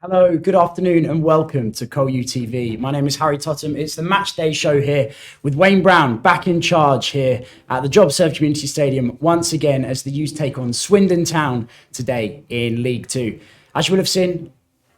Hello, good afternoon and welcome to Col U TV. My name is Harry Tottam. It's the match day show here with Wayne Brown back in charge here at the JobServe Community Stadium once again as the U's take on Swindon Town today in League Two. As you will have seen,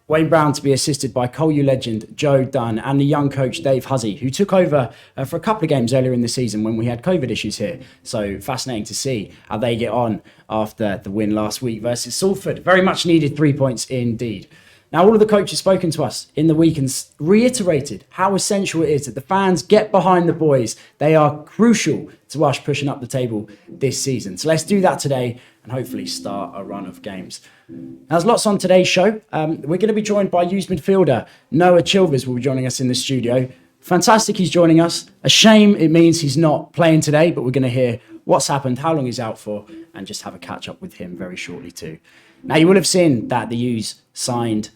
Wayne Brown to be assisted by Col U legend Joe Dunn and the young coach Dave Huzzy, who took over for a couple of games earlier in the season when we had COVID issues here. So fascinating to see how they get on after the win last week versus Salford. Very much needed 3 points indeed. Now, all of the coaches spoken to us in the week and reiterated how essential it is that the fans get behind the boys. They are crucial to us pushing up the table this season. So let's do that today and hopefully start a run of games. Now, there's lots on today's show. We're going to be joined by U's midfielder Noah Chilvers will be joining us in the studio. Fantastic he's joining us. A shame it means he's not playing today, but we're going to hear what's happened, how long he's out for, and just have a catch up with him very shortly too. Now, you will have seen that the U's signed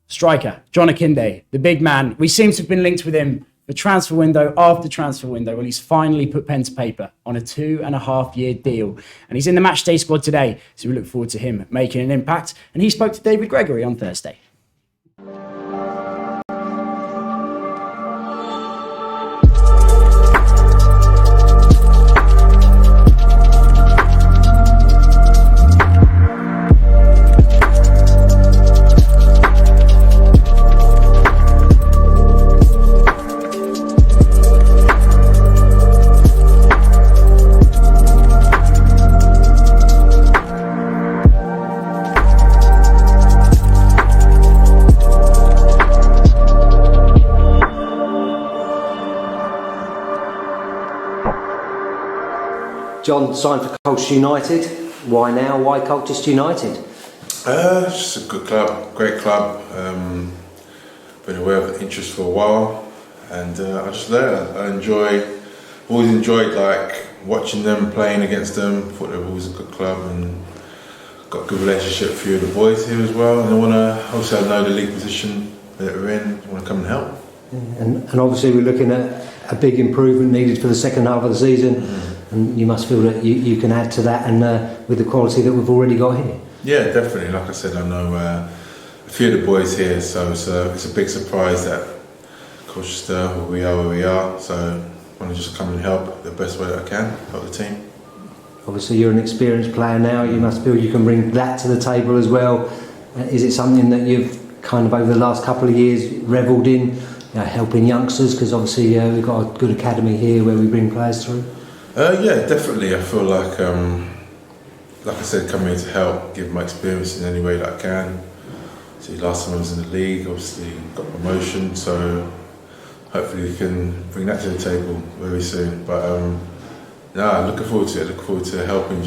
striker, John Akinde, the big man. We seem to have been linked with him for transfer window after transfer window. Well, he's finally put pen to paper on a 2.5-year deal. And he's in the matchday squad today. So we look forward to him making an impact. And he spoke to David Gregory on Thursday. John signed for Colchester United. Why now? Why Colchester United? It's just a good club, great club. Been aware of the interest for a while, and I just there. Always enjoyed like watching them, playing against them. Thought they were always a good club, and got a good relationship with a few of the boys here as well. And I want to also know the league position that we're in. I want to come and help. And obviously we're looking at a big improvement needed for the second half of the season. Mm-hmm. And you must feel that you can add to that, and with the quality that we've already got here. Yeah, definitely. Like I said, I know a few of the boys here, so it's a big surprise that Colchester, where we are. So I want to just come and help the best way that I can, help the team. Obviously, you're an experienced player now. You must feel you can bring that to the table as well. Is it something that you've kind of over the last couple of years revelled in, helping youngsters? Because obviously we've got a good academy here where we bring players through. Yeah, definitely. I feel like I said, coming here to help, give my experience in any way that I can. See, last time I was in the league, obviously got promotion, so hopefully we can bring that to the table very soon. But I'm looking forward to it. Looking forward to helping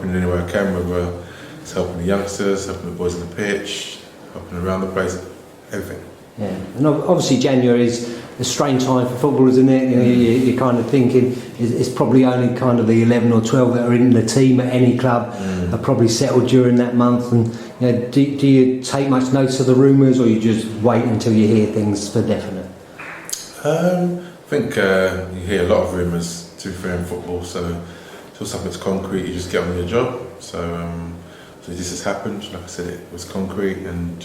in any way I can, whether it's helping the youngsters, helping the boys on the pitch, helping around the place, everything. Yeah, and obviously January is a strange time for football, isn't it? You're kind of thinking it's probably only kind of the 11 or 12 that are in the team at any club are probably settled during that month. And do you take much notice of the rumours, or you just wait until you hear things for definite? I think you hear a lot of rumours, to be fair, in football. So until something's concrete, you just get on with your job. So this has happened. Like I said, it was concrete, and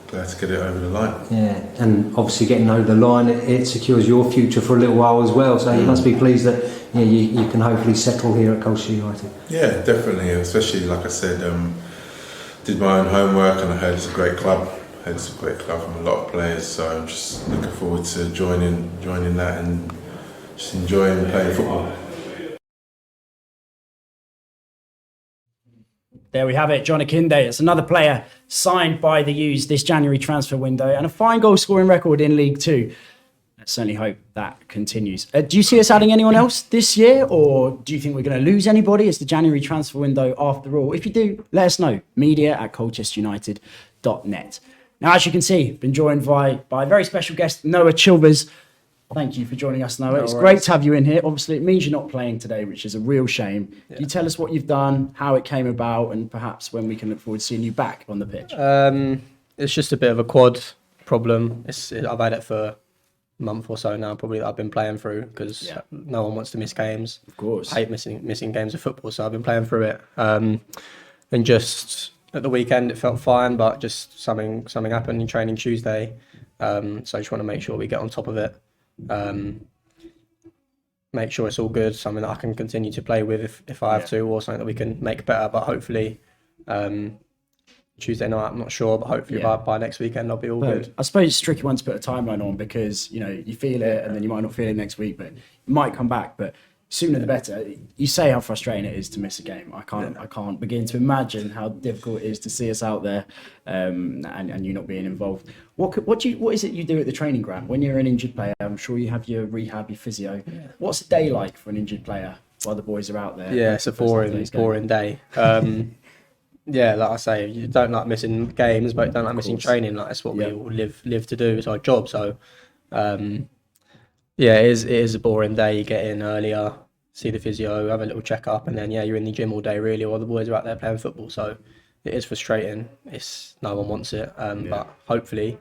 glad to get it over the line. Yeah, and obviously getting over the line, it secures your future for a little while as well. So you must be pleased that you can hopefully settle here at Colchester United. Yeah, definitely. Especially, like I said, did my own homework, and I heard it's a great club. I heard it's a great club from a lot of players. So I'm just looking forward to joining that and just enjoying playing football. There we have it, John Akinde. It's another player signed by the U's this January transfer window and a fine goal scoring record in League Two. Let's certainly hope that continues. Do you see us adding anyone else this year, or do you think we're going to lose anybody? It's the January transfer window after all. If you do, let us know. media@colchesterunited.net. Now, as you can see, been joined by a very special guest, Noah Chilvers. Thank you for joining us, Noah. It's great to have you in here. Obviously, it means you're not playing today, which is a real shame. Yeah. Can you tell us what you've done, how it came about, and perhaps when we can look forward to seeing you back on the pitch? It's just a bit of a quad problem. I've had it for a month or so now, probably, that I've been playing through, because no one wants to miss games. Of course. I hate missing games of football, so I've been playing through it. And just at the weekend it felt fine, but just something happened in training Tuesday. So I just want to make sure we get on top of it. Make sure it's all good, something that I can continue to play with if I have to, or something that we can make better. But hopefully, Tuesday night, I'm not sure, but hopefully by next weekend I'll be all good. I suppose it's a tricky one to put a timeline on because, you know, you feel it and then you might not feel it next week, but it might come back. But sooner the better. You say how frustrating it is to miss a game. I can't begin to imagine how difficult it is to see us out there and you not being involved. What is it you do at the training ground when you're an injured player? I'm sure you have your rehab, your physio. Yeah. What's a day like for an injured player while the boys are out there? Yeah, it's a boring day. Yeah, like I say, you don't like missing games, but you don't like missing training. Like that's what we all live to do. It's our job. So, yeah, it is a boring day. You get in earlier, see the physio, have a little check up, and then you're in the gym all day really, while the boys are out there playing football. So, it is frustrating. No one wants it, but hopefully,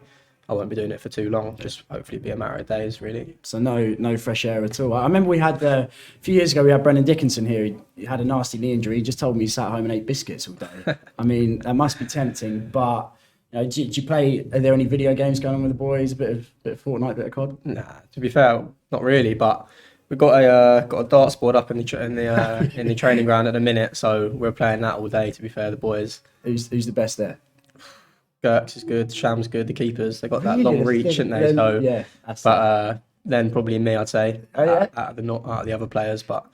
I won't be doing it for too long. Just hopefully be a matter of days, really. So no fresh air at all. I remember we had a few years ago we had Brendan Dickinson here. He had a nasty knee injury. He just told me he sat home and ate biscuits all day. I mean, that must be tempting. But you know, do you play? Are there any video games going on with the boys? A bit of Fortnite, bit of COD. Nah, to be fair, not really. But we've got a darts board up in the training ground at the minute, so we're playing that all day. To be fair, the boys. Who's the best there? Gerks is good, Sham's good, the keepers, they've got that long reach, haven't they? So, yeah, then probably me, I'd say, out of the other players. But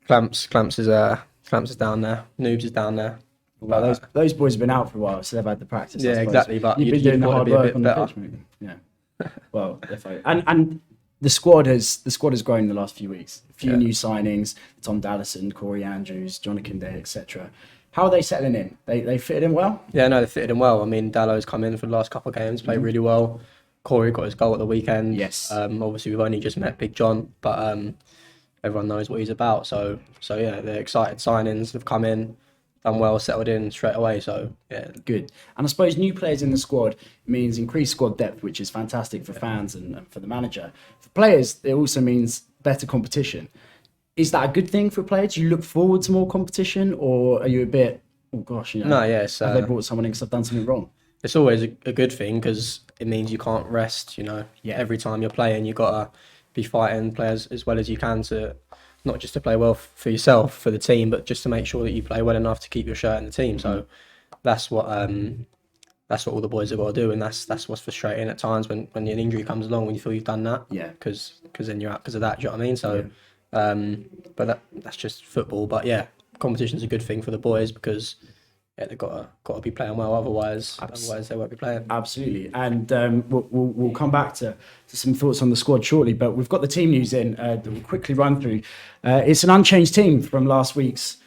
Clamps is down there, Noobs is down there. Well, those boys have been out for a while, so they've had the practice. Yeah, exactly. But you've been doing the hard work on the pitch, mate. Yeah. Well, and the squad has grown in the last few weeks. A few new signings: Tom Dallison, Corey Andrews, Jonathan Day, etc. How are they settling in? They fitted in well? Yeah, no, they fitted in well. I mean, Dallo's come in for the last couple of games, played really well. Corey got his goal at the weekend. Yes. Obviously, we've only just met Big John, but everyone knows what he's about. So yeah, they're excited signings. They've come in, done well, settled in straight away. So yeah, good. And I suppose new players in the squad means increased squad depth, which is fantastic for fans and for the manager. For players, it also means better competition. Is that a good thing for players? Do you look forward to more competition, or are you a bit, oh gosh, you know? No, yes. Have they brought someone in because I've done something wrong? It's always a good thing because it means you can't rest. You know, every time you're playing, you gotta be fighting players as well as you can to not just to play well for yourself, for the team, but just to make sure that you play well enough to keep your shirt in the team. So that's what all the boys have got to do, and that's what's frustrating at times when an injury comes along when you feel you've done that. Yeah. Because then you're out because of that. Do you know what I mean? So. But that's just football. But yeah, competition's a good thing for the boys because they've got to be playing well. Otherwise they won't be playing. Absolutely. And we'll come back to some thoughts on the squad shortly. But we've got the team news in that we'll quickly run through. It's an unchanged team from last week's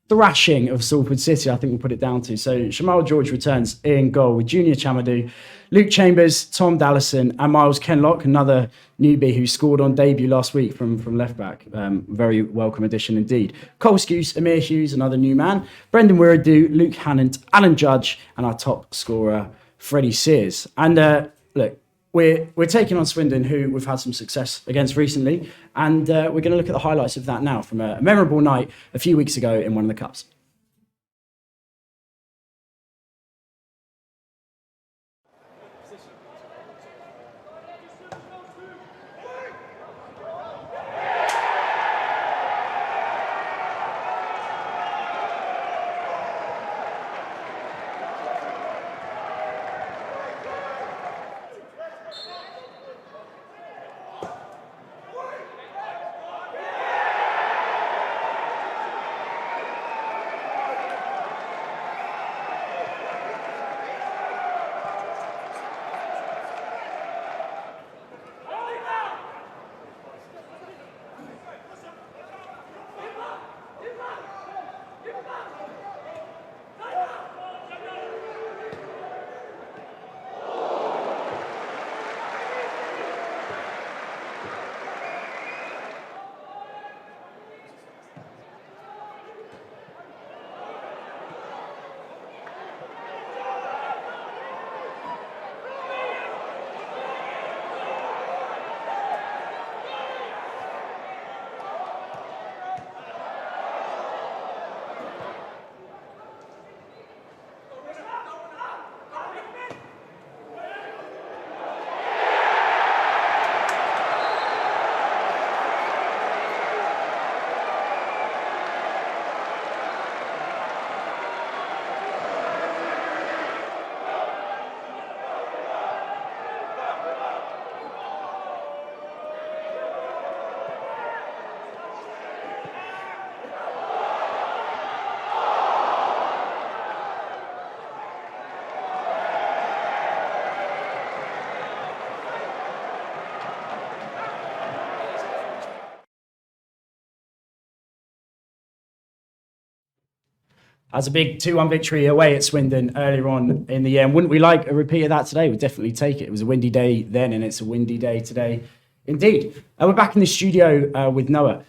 thrashing of Salford City, I think we'll put it down to. So Shamal George returns in goal with Junior Chamadou, Luke Chambers, Tom Dallison and Miles Kenlock, another newbie who scored on debut last week from left back. Very welcome addition indeed. Cole Skuse, Amir Hughes, another new man, Brendan Wiradu, Luke Hannant, Alan Judge and our top scorer, Freddie Sears. And look, we're taking on Swindon, who we've had some success against recently, and we're going to look at the highlights of that now from a memorable night a few weeks ago in one of the cups. As a big 2-1 victory away at Swindon earlier on in the year. And wouldn't we like a repeat of that today? We'd definitely take it. It was a windy day then, and it's a windy day today. Indeed. And we're back in the studio with Noah.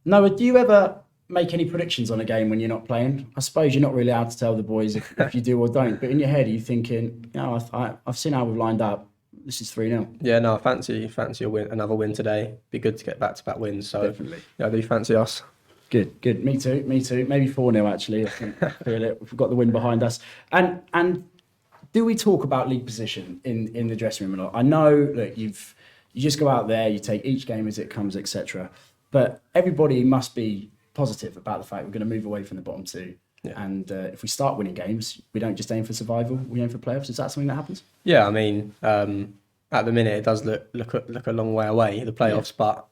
Noah, do you ever make any predictions on a game when you're not playing? I suppose you're not really allowed to tell the boys if you do or don't. But in your head, are you thinking, I've seen how we've lined up. This is 3-0. Yeah, no, I fancy a win, another win today. Be good to get back-to-back wins. So Definitely. Yeah, I do fancy us. Good. Me too. Maybe 4-0 actually. I think I feel it. We've got the win behind us. And do we talk about league position in the dressing room a lot? I know, look, you just go out there, you take each game as it comes, etc. But everybody must be positive about the fact we're going to move away from the bottom two. Yeah. And if we start winning games, we don't just aim for survival, we aim for playoffs. Is that something that happens? Yeah, I mean, at the minute it does look a long way away, the playoffs, but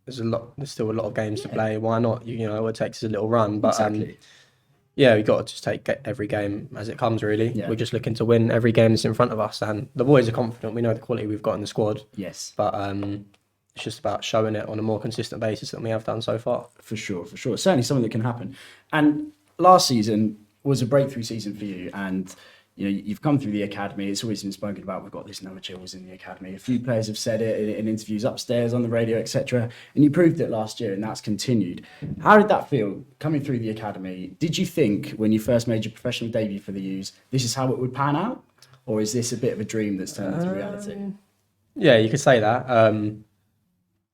there's still a lot of games to play. Why not? It takes us a little run, but exactly. We've got to just take every game as it comes, really. Yeah. We're just looking to win every game that's in front of us, and the boys are confident. We know the quality we've got in the squad. Yes. But it's just about showing it on a more consistent basis than we have done so far. For sure. Certainly something that can happen. And last season was a breakthrough season for you, and you've come through the academy. It's always been spoken about. We've got this Noah Chilwell in the academy. A few players have said it in interviews upstairs, on the radio, etc. And you proved it last year, and that's continued. How did that feel coming through the academy? Did you think when you first made your professional debut for the U's, this is how it would pan out, or is this a bit of a dream that's turned into reality? Yeah, you could say that.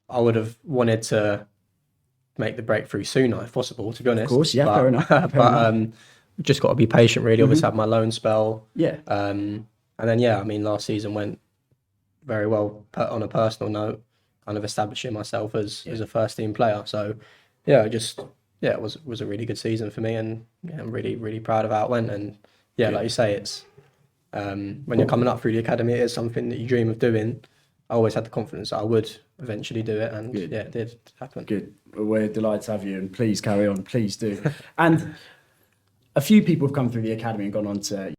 I would have wanted to make the breakthrough sooner, if possible. To be honest, of course, yeah, fair enough. Just got to be patient, really. Obviously, had my loan spell. Yeah. And then, last season went very well on a personal note, kind of establishing myself as a first team player. So, it was a really good season for me, and I'm really, really proud of how it went. And like you say, it's when you're coming up through the academy, it is something that you dream of doing. I always had the confidence that I would eventually do it, and it did happen. Good. We're delighted to have you, and please carry on. Please do. And a few people have come through the academy and gone on to,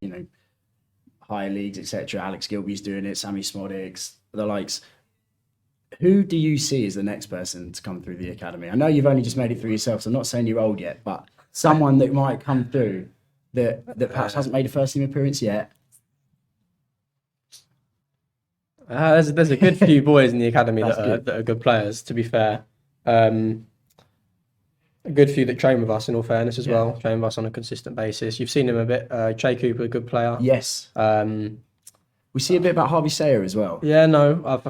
higher leagues, etc. Alex Gilby's doing it, Sammy Smodics, the likes. Who do you see as the next person to come through the academy? I know you've only just made it through yourself, so I'm not saying you're old yet, but someone that might come through that perhaps hasn't made a first team appearance yet. There's a good few boys in the academy that are good players, to be fair. A good few that train with us, in all fairness, as well. Train with us on a consistent basis. You've seen him a bit. Che Cooper, a good player. Yes. We see a bit about Harvey Sayer as well. Yeah, no.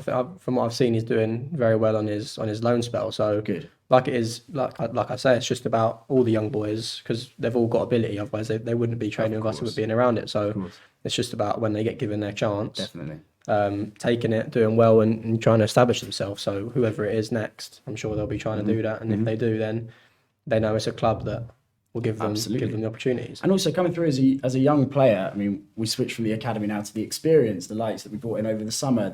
From what I've seen, he's doing very well on his loan spell. So good. Like I say, it's just about all the young boys, because they've all got ability. Otherwise, they wouldn't be training with us with being around it. So it's just about when they get given their chance. Definitely. Taking it, doing well, and trying to establish themselves. So whoever it is next, I'm sure they'll be trying to do that. And if they do, then they know it's a club that will give them the opportunities. And also coming through as a young player, I mean, we switched from the academy now to the experience, the lights that we brought in over the summer,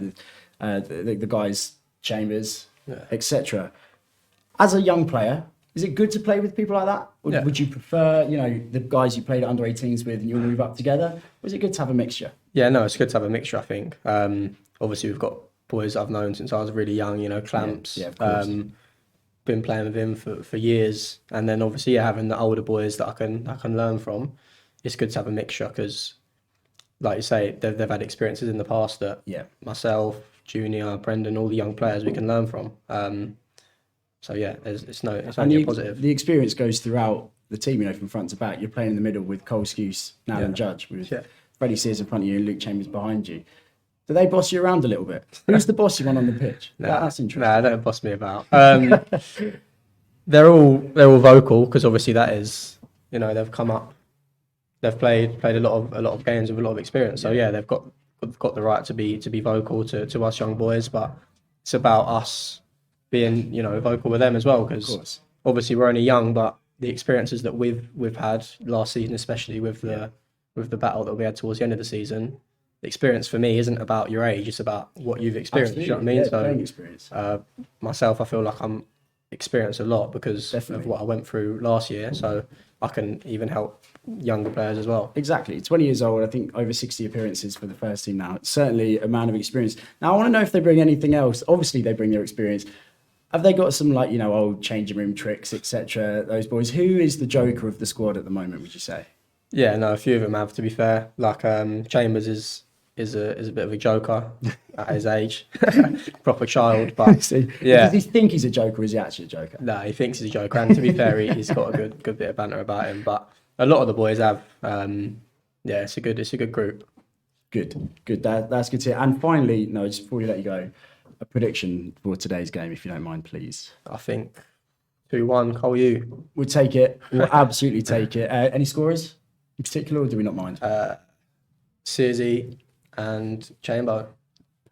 the guys, Chambers, etc. As a young player, is it good to play with people like that? Or would you prefer, the guys you played at under 18s with and you'll move up together? Or is it good to have a mixture? Yeah, no, it's good to have a mixture, I think. Obviously, we've got boys I've known since I was really young, Clamps. Yeah, of course. Been playing with him for years, and then obviously having the older boys that I can learn from. It's good to have a mixture, because, like you say, they've had experiences in the past that myself, Junior, Brendan, all the young players we can learn from. It's only a positive. The experience goes throughout the team, from front to back. You're playing in the middle with Cole Skuse, and Judge, with Freddie Sears in front of you and Luke Chambers behind you. Do they boss you around a little bit? Who's the bossy one on the pitch? That's interesting. No, don't boss me about. They're all vocal, because obviously that is, they've come up, they've played a lot of games with a lot of experience. So they've got the right to be vocal to us young boys, but it's about us being vocal with them as well, because obviously we're only young, but the experiences that we've had last season, especially with the battle that we had towards the end of the season. The experience for me isn't about your age; it's about what you've experienced. Absolutely. You know what I mean? Yeah, so, playing experience. Myself, I feel like I'm experienced a lot because of what I went through last year. So I can even help younger players as well. Exactly. 20 years old, I think over 60 appearances for the first team now. It's certainly a man of experience. Now, I want to know if they bring anything else. Obviously, they bring their experience. Have they got some like, old changing room tricks, etc.? Those boys. Who is the joker of the squad at the moment? Would you say? Yeah, no, a few of them have, to be fair. Like Chambers is a bit of a joker at his age, proper child. But yeah, Does he think he's a joker, or is he actually a joker? no, he thinks he's a joker. And to be fair, he's got a good bit of banter about him. But a lot of the boys have. Yeah, it's a good group. Good. That's good to hear. And finally, just before we let you go, a prediction for today's game, if you don't mind, please. I think 2-1 Col U. We'll take it. We'll absolutely take it. Any scorers in particular, or do we not mind? Searsy and Chamber.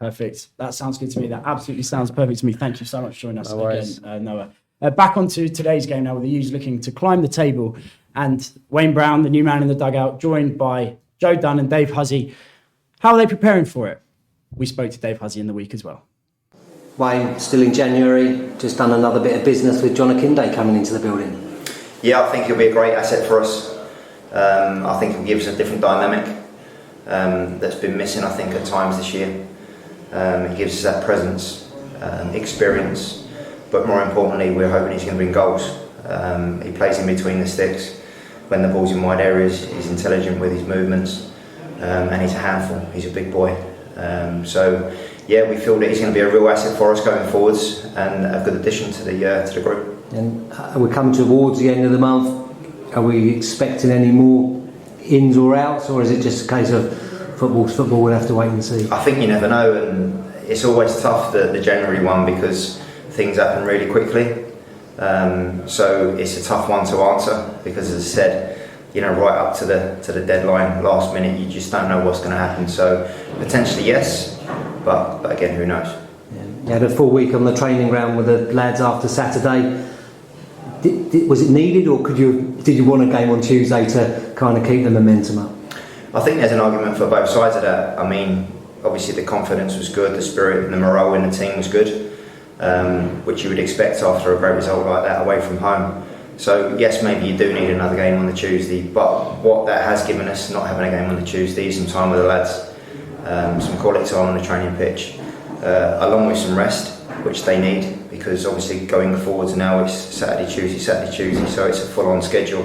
Perfect. That sounds good to me. That absolutely sounds perfect to me. Thank you so much for joining us again, Noah. Back onto today's game now, with the U's looking to climb the table, and Wayne Brown, the new man in the dugout, joined by Joe Dunn and Dave Huzzy. How are they preparing for it? We spoke to Dave Huzzy in the week as well. Wayne, still in January, just done another bit of business with John Akinde coming into the building. Yeah, I think he'll be a great asset for us. I think he'll give us a different dynamic that's been missing, I think, at times this year. He gives us that presence, experience, but more importantly, we're hoping he's going to bring goals. He plays in between the sticks. When the ball's in wide areas, he's intelligent with his movements, and he's a handful. He's a big boy. So yeah, we feel that he's going to be a real asset for us going forwards, and a good addition to the group. And we're coming towards the end of the month. Are we expecting any more ins or outs, or is it just a case of football's football? We'll have to wait and see. I think you never know, and it's always tough, the January one, because things happen really quickly. So it's a tough one to answer, because as I said, right up to the deadline, last minute, you just don't know what's going to happen. So potentially yes, but again, who knows? Yeah. You had a full week on the training ground with the lads after Saturday. Was it needed, or did you want a game on Tuesday to kind of keep the momentum up? I think there's an argument for both sides of that. I mean, obviously the confidence was good, the spirit and the morale in the team was good, which you would expect after a great result like that away from home. So yes, maybe you do need another game on the Tuesday, but what that has given us, not having a game on the Tuesday, is some time with the lads, some quality time on the training pitch, along with some rest, which they need, because obviously going forwards now it's Saturday, Tuesday, so it's a full-on schedule.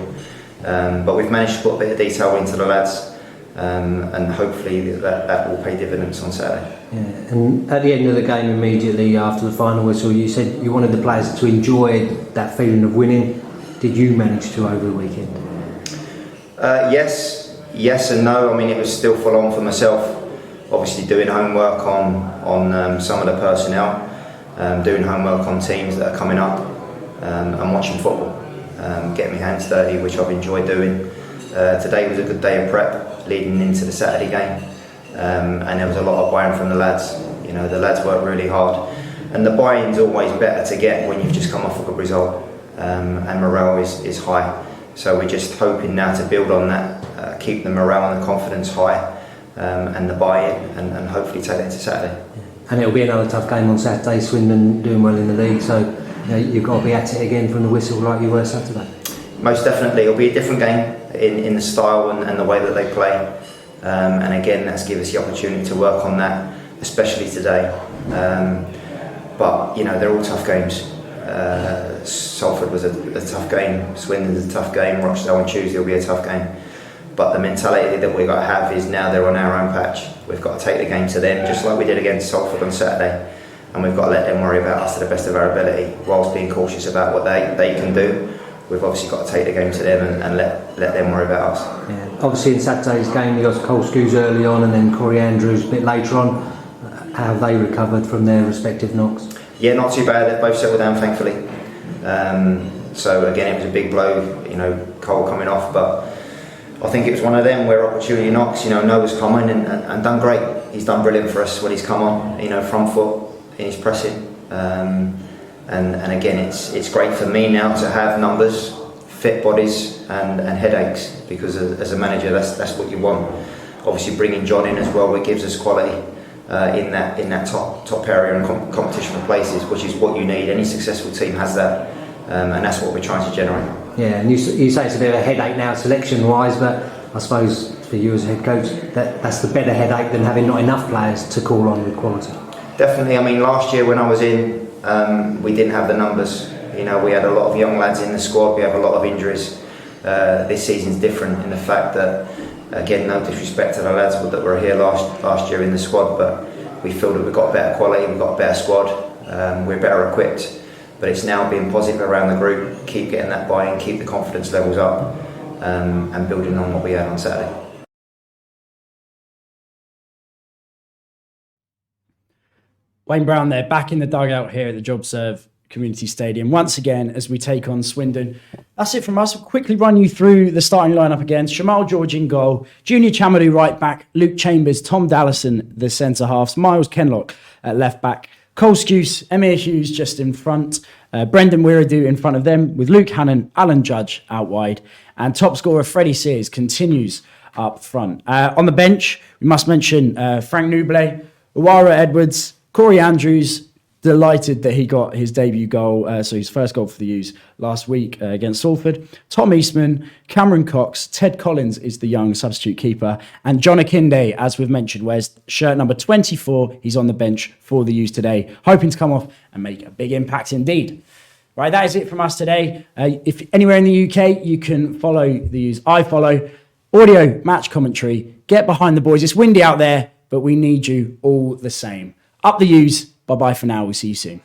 But we've managed to put a bit of detail into the lads, and hopefully that will pay dividends on Saturday. Yeah. And at the end of the game, immediately after the final whistle, you said you wanted the players to enjoy that feeling of winning. Did you manage to over the weekend? Yes and no. I mean, it was still full on for myself. Obviously doing homework on some of the personnel, doing homework on teams that are coming up, and watching football, getting my hands dirty, which I've enjoyed doing. Today was a good day of prep leading into the Saturday game, and there was a lot of buy-in from the lads. The lads worked really hard, and the buy-in's always better to get when you've just come off a good result, and morale is high. So we're just hoping now to build on that, keep the morale and the confidence high, and the buy-in, and hopefully take that into Saturday. And it'll be another tough game on Saturday. Swindon doing well in the league, so you've got to be at it again from the whistle like you were Saturday. Most definitely, it'll be a different game in the style and the way that they play, and again, that's given us the opportunity to work on that, especially today. But they're all tough games. Salford was a tough game. Swindon's a tough game. Rochdale on Tuesday will be a tough game. But the mentality that we've got to have is now they're on our own patch. We've got to take the game to them, just like we did against Salford on Saturday. And we've got to let them worry about us to the best of our ability, whilst being cautious about what they can do. We've obviously got to take the game to them and let them worry about us. Yeah. Obviously in Saturday's game you got Cole Scoos early on and then Corey Andrews a bit later on. How have they recovered from their respective knocks? Yeah, not too bad. They've both settled down, thankfully. So again, it was a big blow, Cole coming off, but I think it was one of them where opportunity knocks. Noah's come in and done great. He's done brilliant for us when he's come on. Front foot in his pressing. And again, it's great for me now to have numbers, fit bodies, and headaches, because as a manager, that's what you want. Obviously, bringing John in as well, it gives us quality in that top area and competition for places, which is what you need. Any successful team has that, and that's what we're trying to generate. Yeah, and you say it's a bit of a headache now, selection-wise, but I suppose for you as a head coach, that's the better headache than having not enough players to call on with quality. Definitely. I mean, last year when I was in, we didn't have the numbers. You know, we had a lot of young lads in the squad. We have a lot of injuries. This season's different in the fact that, again, no disrespect to the lads that were here last year in the squad, but we feel that we've got better quality, we've got a better squad, we're better equipped. But it's now being positive around the group, keep getting that buy-in, keep the confidence levels up, and building on what we had on Saturday. Wayne Brown there, back in the dugout here at the JobServe Community Stadium once again as we take on Swindon. That's it from us. We'll quickly run you through the starting lineup again. Shamal George in goal, Junior Chamadou right back, Luke Chambers, Tom Dallison the centre halves, Miles Kenlock at left back, Cole Skuse, Emir Hughes just in front, Brendan Wiradou in front of them with Luke Hannon, Alan Judge out wide, and top scorer Freddie Sears continues up front. On the bench, we must mention Frank Nouble, Uwara Edwards, Corey Andrews. Delighted that he got his debut goal, so his first goal for the U's last week against Salford. Tom Eastman, Cameron Cox, Ted Collins is the young substitute keeper, and John Akinde, as we've mentioned, wears shirt number 24. He's on the bench for the U's today, hoping to come off and make a big impact indeed. Right, that is it from us today. If anywhere in the UK, you can follow the U's. I follow audio match commentary. Get behind the boys. It's windy out there, but we need you all the same. Up the U's. Bye-bye for now. We'll see you soon.